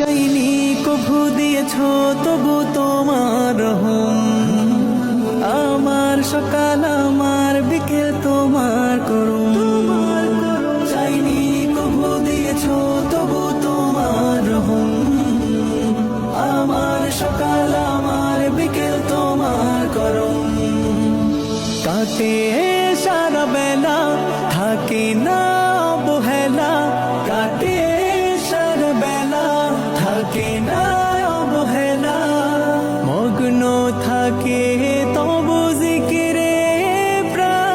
চাইনি কভু দিয়েছ তবু তোমার রহম, আমার সকাল আমার বিকেল তোমার করুম। চাইনি কভু দিয়েছ তবু তোমার রহম, আমার সকাল আমার বিকেল তোমার করুম। কাটে সারা বেলা থাকে না অবহেলা, কাটে সারা বেলা থাকে না অবহেলা, মগ্ন থাকে তবু জিকিরে প্রাণ।